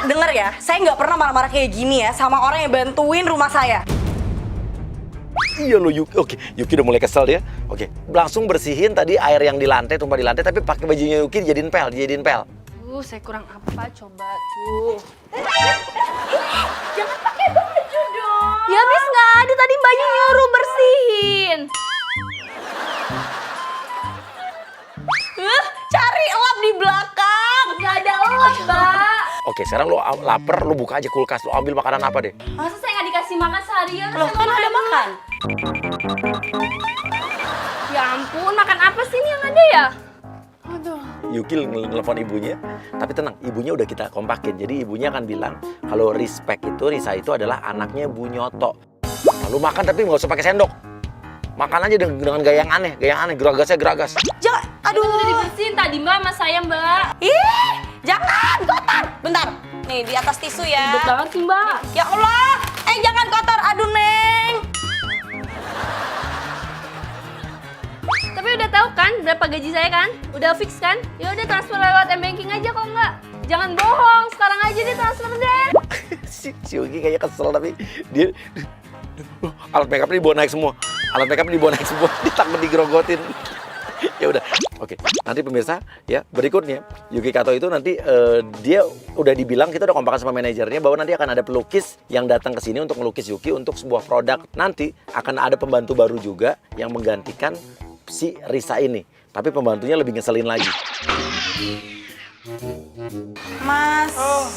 Mbak, denger ya, saya nggak pernah marah-marah kayak gini ya sama orang yang bantuin rumah saya. Iya lo Yuki, oke Yuki udah mulai kesel dia. Oke, langsung bersihin tadi air yang di lantai, tumpah di lantai, tapi pakai bajunya Yuki dijadiin pel. Saya kurang apa coba tuh? Jangan pakai baju dong. Ya habis nggak ada tadi Mbaknya nyuruh bersihin. Cari elap di belakang. Nggak ada elap, Mbak. Oke, sekarang lo lapar, lo buka aja kulkas, lo ambil makanan apa deh? Masa saya nggak dikasih makan seharian? Loh, kan ada makan. Ya ampun, makan apa sih ini yang ada ya? Aduh. Yuki nelfon ibunya, tapi tenang, ibunya udah kita kompakin. Jadi ibunya akan bilang kalau Risa itu adalah anaknya Bu Nyoto. Lalu makan tapi nggak usah pakai sendok. Makan aja dengan gaya yang aneh, geragas. Jangan, aduh. Udah dibersihin tadi Mbak sama saya Mbak. Ih, jangan kotor. Bentar, nih di atas tisu ya. Ribet banget sih Mbak. Ya Allah, jangan kotor, aduh Neng. Tapi udah tahu kan berapa gaji saya kan? Udah fix kan? Ya udah transfer lewat m-banking aja kok nggak? Jangan bohong, sekarang aja deh transfer deh. si Yuki kayaknya kesel tapi dia alat makeupnya dibawa naik semua. Ditakut digerogotin. Ya udah. Oke, nanti pemirsa ya berikutnya Yuki Kato itu nanti dia udah dibilang, kita udah kompakan sama manajernya bahwa nanti akan ada pelukis yang datang ke sini untuk melukis Yuki untuk sebuah produk. Nanti akan ada pembantu baru juga yang menggantikan si Risa ini. Tapi pembantunya lebih ngeselin lagi. Mas. Oh,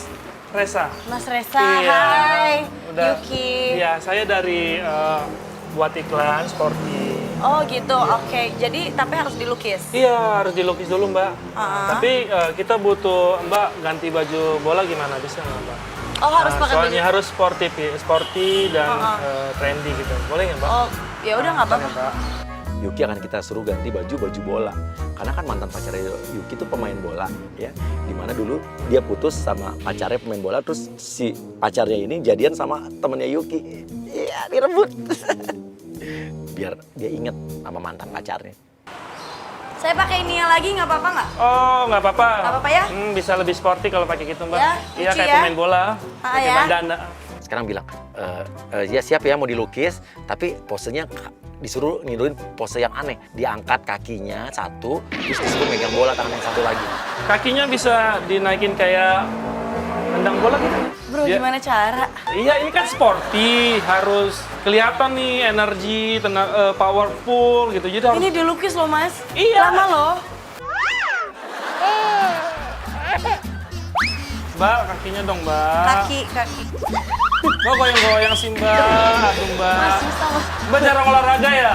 Resa. Mas Resa, Iya. hai. Udah. Yuki. Iya, saya dari buat iklan sporty. Oh gitu, oke. Jadi tapi harus dilukis. Iya, harus dilukis dulu Mbak. Ah. Tapi kita butuh Mbak ganti baju bola gimana, bisa nggak Mbak? Oh harus pakai baju. Soalnya harus sporty dan trendy gitu. Boleh nggak Mbak? Oh ya udah nggak apa-apa. Mbak. Yuki akan kita suruh ganti baju bola. Karena kan mantan pacarnya Yuki itu pemain bola ya. Dimana dulu dia putus sama pacarnya pemain bola, terus si pacarnya ini jadian sama temennya Yuki. Iya, direbut. Biar dia inget sama mantan pacarnya. Saya pakai ini lagi nggak apa-apa nggak? Oh, nggak apa-apa. Nggak apa-apa ya? Bisa lebih sporty kalau pakai gitu Mbak. Ya, Iya, lucu kayak ya. pemain bola. Pakai ya. bandana. Sekarang bilang, ya siap ya mau dilukis, tapi posenya disuruh niruin pose yang aneh. Diangkat kakinya satu, terus disuruh megang bola tangan yang satu lagi. Kakinya bisa dinaikin kayak tendang bola gitu. Bro, gimana cara? Iya, ini kan sporty, harus kelihatan nih energi, powerful gitu. Jadi harus Ini dilukis loh mas. Iya. Lama loh. Mbak, kakinya dong, Mbak. Kaki. Mbak goyang-goyang sih, Mbak. Aduh, Mbak. Mas susah mas. Mbak jarang olahraga ya?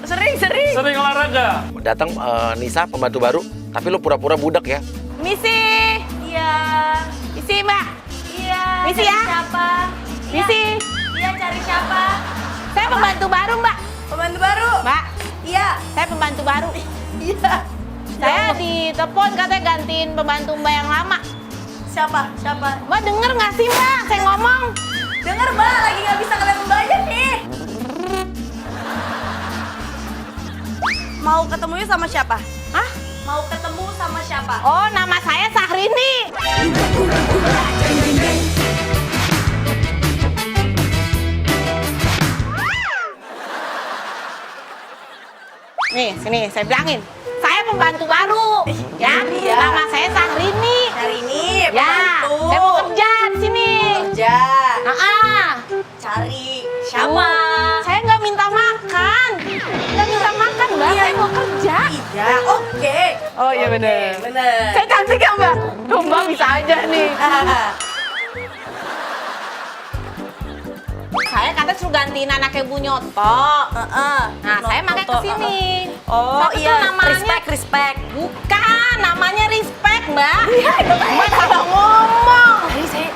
Sering. Sering olahraga? Datang Nisa pembantu baru, tapi lu pura-pura budak ya. Misi. Iya. Misi mbak. Iya. Misi ya. Siapa? Misi. Iya cari siapa? Saya pembantu baru, Mbak. Pembantu baru. Mbak, Iya. saya pembantu baru. Iya. Saya ditelepon katanya gantiin pembantu Mbak yang lama. Siapa? Mbak denger nggak sih, Mbak? Saya ngomong. Dengar mbak, lagi nggak bisa ngeliat mbaknya nih. Mau ketemunya sama siapa? Hah? Mau ketemu sama siapa? Oh, nama saya Sahrini. Nih, sini saya bilangin. Saya pembantu baru. Ya, Iya. nama saya Sahrini. Hari ini Ya, pembantu. saya mau kerja di sini. Kerja. Cari Siapa? Saya nggak minta makan. Nggak minta makan, Mbak. Iya. Saya mau kerja. Iya, oke. Oh iya bener. Bener. Saya cantik ya, Mbak? Tuh, Mbak bisa aja nih. Saya kata suruh gantiin anaknya Bu Nyoto. Nah, saya makanya kesini. Oh Satu tuh iya, namanya- respect. Bukan, namanya Respect, Mbak. Mbak salah ngomong. Tadi saya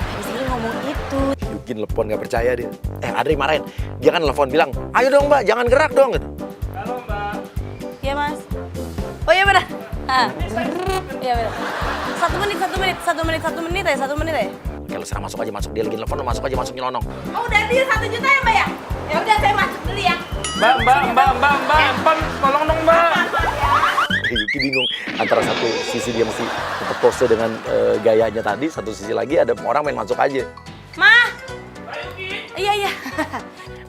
ngomong itu. Yuki telepon nggak percaya dia. Adri marahin. Dia kan telepon bilang, ayo dong mbak, jangan gerak dong. Gitu. Halo, Mbak. Iya mas. Oh iya benar. Iya benar. 1 menit ya. Kalau serang masuk aja, dia lagi telepon, masuk aja, masuk nyelonong. Oh, udah deal 1 juta ya, Mbak ya? Ya udah saya masuk dulu ya. Mbak, Empan, tolong dong, Mbak. Yuki Yuki bingung antara satu sisi dia mesti tetap pose dengan gayanya tadi, satu sisi lagi ada orang main masuk aja. Ma. Iya, iya.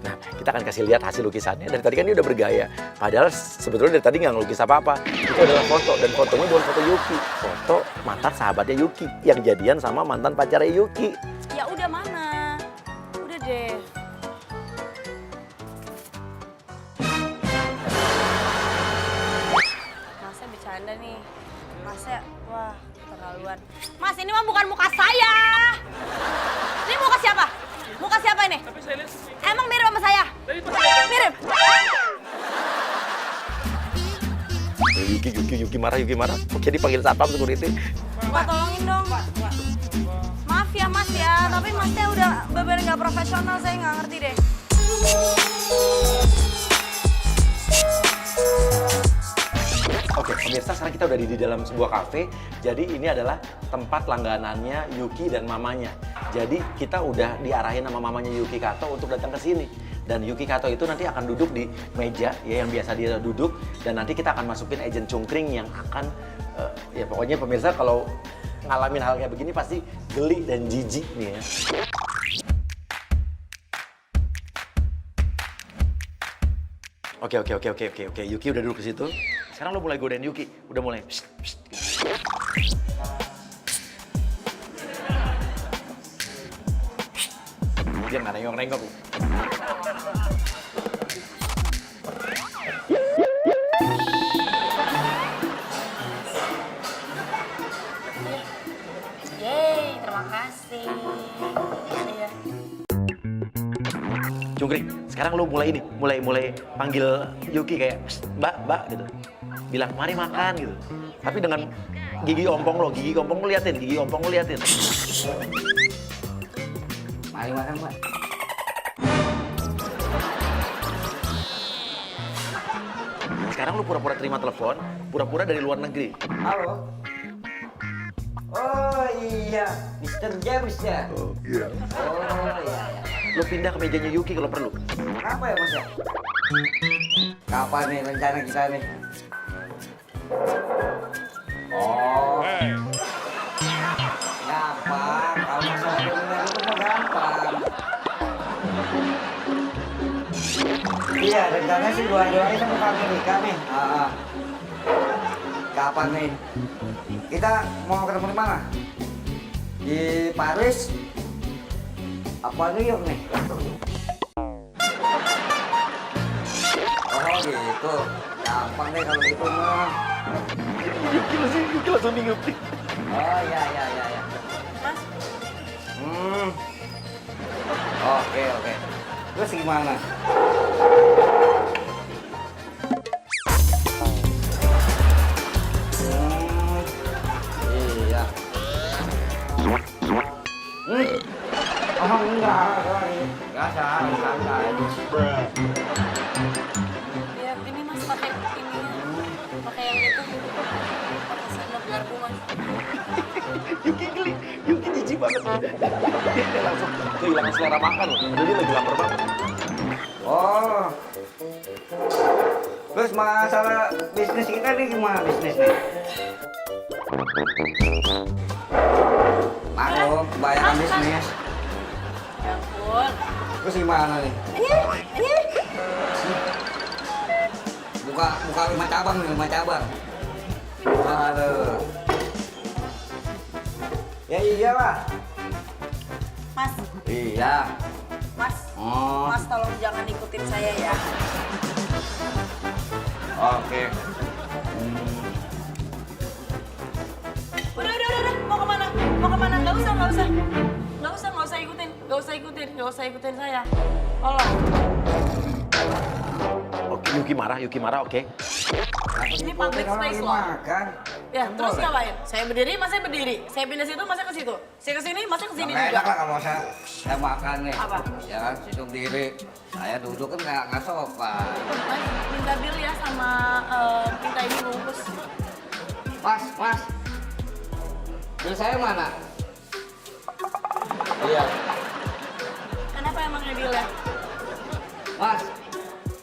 Nah, kita akan kasih lihat hasil lukisannya. Dari tadi kan dia udah bergaya. Padahal sebetulnya dari tadi nggak ngelukis apa-apa. Itu adalah foto, dan fotonya bukan foto Yuki. Foto mantan sahabatnya Yuki yang jadian sama mantan pacarnya Yuki. Ya udah mana? Udah deh. Masnya bercanda nih. Masnya, wah terlaluan. Mas, ini mah bukan muka saya. Ini muka siapa? Muka siapa ini? Tapi saya lihat Emang mirip sama saya? Mirip. Yuki marah. Oke, dipanggil satpam security. Pak, tolongin dong. Maaf ya Mas ya, tapi Masnya udah bener-bener nggak profesional, saya nggak ngerti deh. Oke, pemirsa, sekarang kita udah di dalam sebuah kafe. Jadi ini adalah tempat langganannya Yuki dan mamanya. Jadi kita udah diarahin sama mamanya Yuki Kato untuk datang ke sini. Dan Yuki Kato itu nanti akan duduk di meja ya yang biasa dia duduk, dan nanti kita akan masukin agent cungkring yang akan ya pokoknya pemirsa kalau ngalamin hal kayak begini pasti geli dan jijik nih ya. Oke. Yuki udah duduk di situ. Sekarang lo mulai godain Yuki. Udah mulai. Psst. Dia nggak nengok-nengok. Yeay, terima kasih. Iya. Cungkring, sekarang lo mulai ini, mulai panggil Yuki kayak mbak gitu. Bilang mari makan gitu. Tapi dengan gigi ompong lo liatin, Mari makan, Pak. Sekarang lo pura-pura terima telepon, pura-pura dari luar negeri. Halo. Oh iya, Mr. James ya? Oh iya. Oh iya. Lo pindah ke mejanya Yuki kalau perlu. Kenapa ya, Mas ya? Kapan nih rencana kita nih? Oh. Gampang, kalau masalah kuliner itu mah gampang. Iya, rencananya sih dua-duanya sama kami nikah nih. Kapan nih? Kita mau ketemu di mana? Di Paris? Apa New York nih? Oh gitu, gampang deh kalau gitu mah. Yuki langsung bingung. Oh iya. Mas, Oke. Terus gimana? Iya. Oh enggak, santai. ya ini Mas pakai ini. Pakai yang itu. Pakai sendok garpu Mas. Yuki geli, Yuki jijik banget. Dia langsung kehilangan selera makan loh. Padahal dia lagi lapar banget. Oh. Terus masalah bisnis kita nih gimana bisnis nih? Maklum, kebayaran bisnis. Ya ampun. Terus gimana nih? Ini. Buka 5 cabang nih, 5 cabang. Aduh. Ya iyalah. Mas, Iya. Mas. Oh. Mas tolong jangan ikutin saya ya. Oke. Udah. Mau kemana? Nggak usah ikutin saya. Tolong. Oke, Yuki marah, oke. Ini public space loh. Makan. Ya, Kan terus boleh. ngapain? Saya berdiri, masnya berdiri. Saya pindah situ, masnya ke situ. Saya ke sini, masnya ke sini Nggak juga. enak lah kalau saya makan nih. Apa? Ya kan, situ diri. Saya duduk kan nggak sopan. Mas, minta bill ya sama minta ini bungkus. Mas. Bil saya mana? Iya. Kenapa emangnya bill ya? Mas,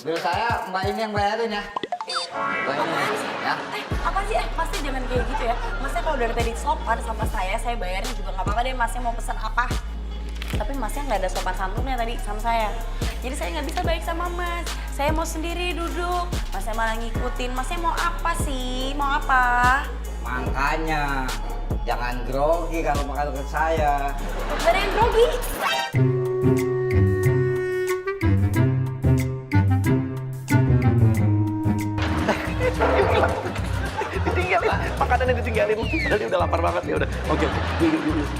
bil saya mbak ini yang bayarin ya. Mbak ini ya. Apa sih? Masnya jangan kayak gitu ya. Masnya kalau dari tadi sopan sama saya bayarin juga nggak apa-apa deh. Masnya mau pesan apa? Tapi Masnya nggak ada sopan santunnya tadi sama saya. Jadi saya nggak bisa baik sama Mas. Saya mau sendiri duduk. Masnya malah ngikutin. Masnya mau apa sih? Mau apa? Makanya jangan grogi kalau makan dekat saya. Gak ada yang grogi. Ditinggalin, makanannya ditinggalin. Padahal dia udah lapar banget ya udah. Oke,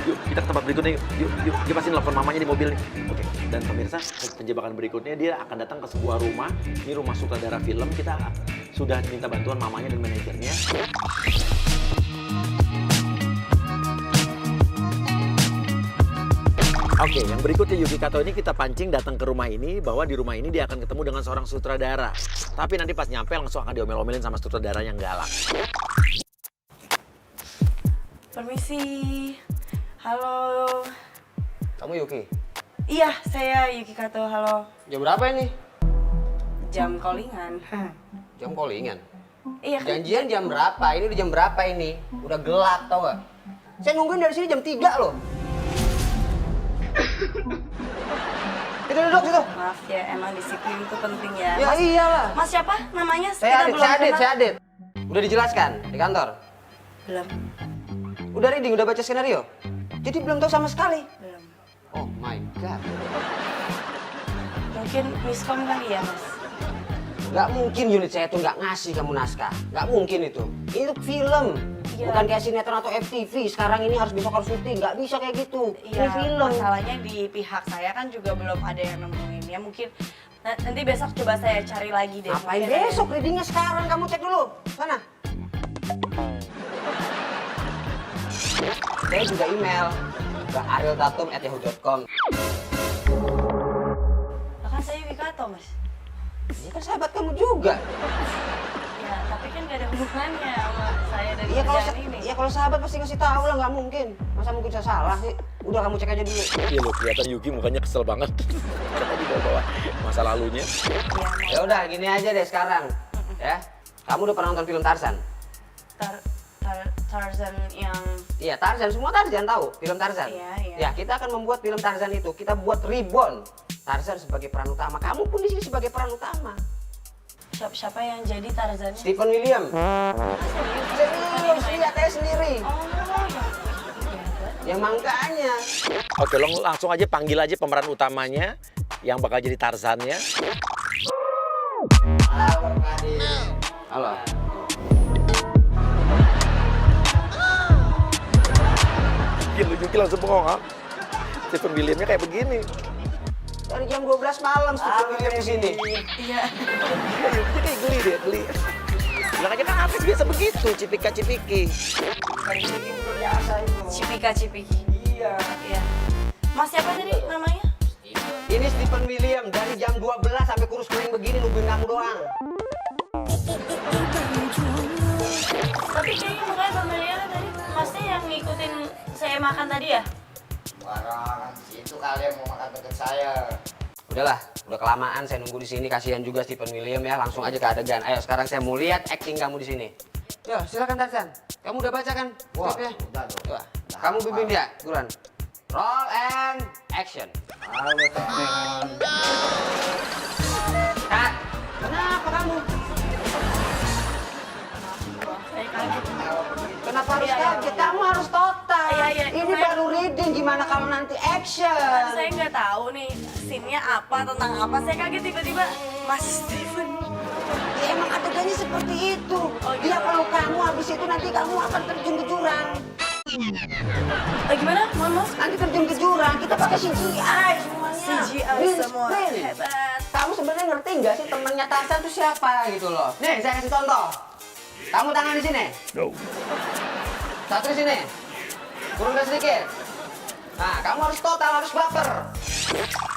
yuk, kita ke tempat berikutnya yuk. Dia pasti nelfon mamanya di mobil nih. Oke, dan pemirsa, penjebakan berikutnya dia akan datang ke sebuah rumah. Ini rumah sutradara film. Kita sudah minta bantuan mamanya dan manajernya. Oke, yang berikutnya Yuki Kato ini kita pancing datang ke rumah ini, bahwa di rumah ini dia akan ketemu dengan seorang sutradara. Tapi nanti pas nyampe langsung akan diomel-omelin sama sutradara yang galak. Permisi. Halo. Kamu Yuki? Iya, saya Yuki Kato. Halo. Jam berapa ini? Jam callingan. Jam callingan? Iya kan? Janjian jam berapa? Ini udah jam berapa ini? Udah gelap tau gak? Saya nungguin dari sini jam 3 loh. Kita duduk situ. Maaf ya, emang disiplin itu penting ya. Ya Mas, iyalah. Mas siapa namanya? Saya Kita Adit, belum saya kenal. Adit. Udah dijelaskan di kantor? Belum. Udah reading, udah baca skenario? Jadi belum tahu sama sekali? Belum. Oh my god. Mungkin miskom kali ya, Mas? Nggak mungkin unit saya tuh nggak ngasih kamu naskah. Nggak mungkin itu. Ini tuh film. Iya. Bukan kayak sinetron atau FTV. Sekarang ini harus besok harus syuting. Nggak bisa kayak gitu. Ini Iya, film. masalahnya di pihak saya kan juga belum ada yang nemuin ya. Mungkin nanti besok coba saya cari lagi deh. Ngapain Mungkin ada- besok readingnya sekarang? Kamu cek dulu. Sana. Saya juga email ke arieltatum@yahoo.com. Lah kan saya Yuki Kato, Mas. Ini kan sahabat kamu juga. Ya, tapi kan gak ada hubungannya sama saya dari Iya kalau kerjaan ini. kalau sahabat pasti ngasih tahu lah, nggak mungkin. Masa mungkin saya salah sih? Udah kamu cek aja dulu. Iya loh, kelihatan Yuki mukanya kesel banget. Karena dibawa-bawa masa lalunya. Ya udah, gini aja deh sekarang. Ya. Kamu udah pernah nonton film Tarzan? Tarzan yang Iya, Tarzan. Semua Tarzan tahu film Tarzan. Iya, iya. Ya, kita akan membuat film Tarzan itu. Kita buat reborn. Tarzan sebagai peran utama. Kamu pun di sini sebagai peran utama. siapa yang jadi Tarzannya? Stephen William. Serius, lihat aja sendiri. Oh, Ya makanya. Oke, lo langsung aja panggil aja pemeran utamanya yang bakal jadi Tarzannya. Halo. Yuki langsung bengong, ha? Stephen Williamnya kayak begini. Dari jam 12 malam Stephen William di sini. iya. Yukinya kayak geli deh, geli. Bilang aja kan artis biasa begitu, cipika-cipiki. Biasa itu. Cipika-cipiki. Iya. Iya. Mas siapa tadi namanya? Ini Stephen William dari jam 12 sampai kurus kering begini nungguin kamu doang. Tapi kayaknya mukanya familiar tadi. Masnya yang ngikutin saya makan tadi ya? Barang itu kalian mau makan deket saya. Udahlah, udah kelamaan saya nunggu di sini. Kasihan juga Stephen William ya. Langsung aja ke adegan. Ayo sekarang saya mau lihat acting kamu di sini. Yo, silakan Tarzan. Kamu udah baca kan skripnya? udah dong. Coba. Kamu bimbing dia, buruan. Roll and action. Halo teman. Kak, kenapa kamu? Saya kaget. Kenapa harus Iya, kaget? Kamu harus total. Iya. Ini baru reading, gimana kalau nanti action? Kan saya nggak tahu nih scene-nya apa, tentang apa. Saya kaget tiba-tiba Mas Steven. Ya, emang adegannya seperti itu. Oh, Dia gitu. kalau kamu habis itu nanti kamu akan terjun ke jurang. Gimana? Mohon maaf. Nanti terjun ke jurang, kita pakai CGI semuanya. CGI Green semua. screen. Hebat. Kamu sebenarnya ngerti nggak sih temennya Tarzan itu siapa gitu loh? Nih, saya kasih contoh. Kamu tangan di sini. No. Satu di sini. Turunkan sedikit. Nah, kamu harus total, harus baper.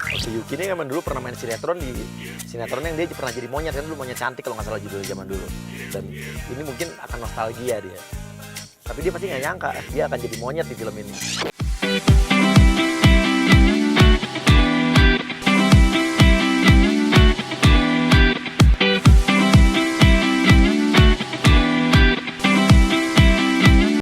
Oke, Yuki ini emang dulu pernah main sinetron di sinetron yang dia pernah jadi monyet kan, dulu monyet cantik kalau nggak salah judulnya zaman dulu. Dan ini mungkin akan nostalgia dia. Tapi dia pasti nggak nyangka dia akan jadi monyet di film ini.